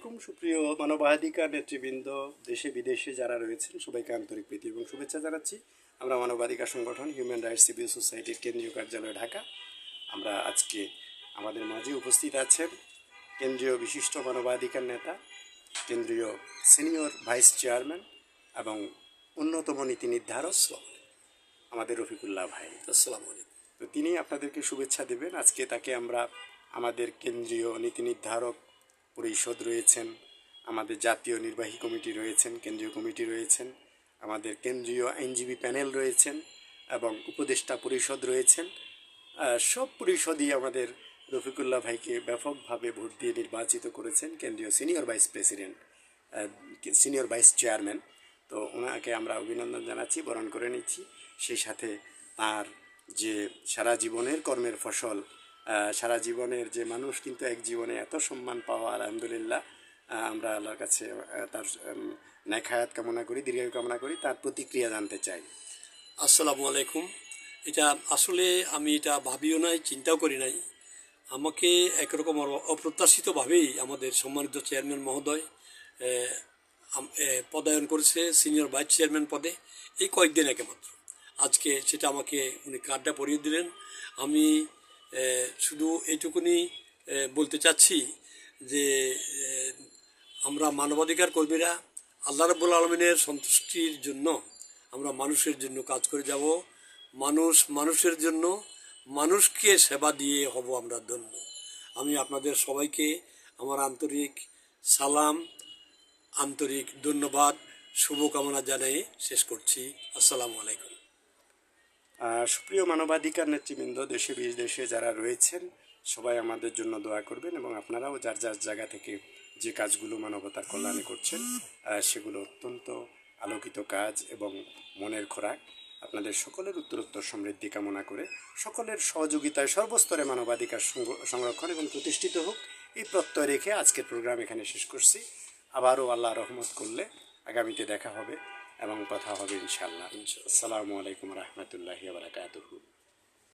সুপ্রিয় মানবাধিকার নেতৃবৃন্দ, দেশে বিদেশে যারা রয়েছেন সবাইকে আন্তরিক প্রীতি এবং শুভেচ্ছা জানাচ্ছি। আমরা মানবাধিকার সংগঠন হিউম্যান রাইটস সিভিল সোসাইটির কেন্দ্রীয় কার্যালয় ঢাকা। আমরা আজকে আমাদের মাঝে উপস্থিত আছেন কেন্দ্রীয় বিশিষ্ট মানবাধিকার নেতা, কেন্দ্রীয় সিনিয়র ভাইস চেয়ারম্যান এবং অন্যতম নীতি নির্ধারক আমাদের রফিকুল্লাহ ভাই। আসসালামু আলাইকুম। তো তিনি আপনাদেরকে শুভেচ্ছা দেবেন। আজকে তাকে আমরা আমাদের কেন্দ্রীয় নীতি নির্ধারক পরিষদ রয়েছেন, আমাদের জাতীয় নির্বাহী কমিটি রয়েছেন, কেন্দ্রীয় কমিটি রয়েছেন, আমাদের কেন্দ্রীয় আইনজীবী প্যানেল রয়েছেন এবং উপদেষ্টা পরিষদ রয়েছেন। সব পরিষদই আমাদের রফিকুল্লাহ ভাইকে ব্যাপকভাবে ভোট দিয়ে নির্বাচিত করেছেন কেন্দ্রীয় senior vice president, senior vice chairman. তো ওনাকে আমরা অভিনন্দন জানাচ্ছি, বরণ করে নিচ্ছি। সেই সাথে তার যে সারা জীবনের কর্মের ফসল, সারা জীবনের যে মানুষ কিন্তু এক জীবনে এত সম্মান পাওয়া, আলহামদুলিল্লাহ আমরা আল্লাহর কাছে তার নেক হায়াত কামনা করি, দীর্ঘায়ু কামনা করি। তার প্রতিক্রিয়া জানতে চাই। আসসালামু আলাইকুম। এটা আসলে আমি এটা ভাবিও নাই, চিন্তাও করি নাই। আমাকে একরকম অপ্রত্যাশিতভাবেই আমাদের সম্মানিত চেয়ারম্যান মহোদয় পদায়ন করেছে সিনিয়র ভাইস চেয়ারম্যান পদে এই কয়েকদিন আগে মাত্র। আজকে সেটা আমাকে উনি কার্ডটা পরিয়ে দিলেন। আমি শুধু এইটুকুনি বলতে চাচ্ছি যে আমরা মানবাধিকার কর্মীরা আল্লাহ রাব্বুল আলামিনের সন্তুষ্টির জন্য আমরা মানুষের জন্য কাজ করে যাব। মানুষের জন্য, মানুষকে সেবা দিয়ে হব আমরা ধন্য। আমি আপনাদের সবাইকে আমার আন্তরিক সালাম, আন্তরিক ধন্যবাদ, শুভকামনা জানিয়ে শেষ করছি। আসসালামু আলাইকুম। সুপ্রিয় মানবাধিকার নেতৃবৃন্দ, দেশে বিদেশে যারা রয়েছেন সবাই আমাদের জন্য দোয়া করবেন এবং আপনারাও যার যার জায়গা থেকে যে কাজগুলো মানবতার কল্যাণে করছেন সেগুলো অত্যন্ত আলোকিত কাজ এবং মনের খোরাক। আপনাদের সকলের উত্তরোত্তর সমৃদ্ধি কামনা করে সকলের সহযোগিতায় সর্বস্তরে মানবাধিকার সংরক্ষণ এবং প্রতিষ্ঠিত হোক এই প্রত্যয় রেখে আজকের প্রোগ্রাম এখানে শেষ করছি। আবারও আল্লাহ রহমত করলে আগামীতে দেখা হবে এবং কথা হবে ইনশাআল্লাহ। আসসালামু আলাইকুম রহমতুল্লাহি ওয়া বারাকাতুহু।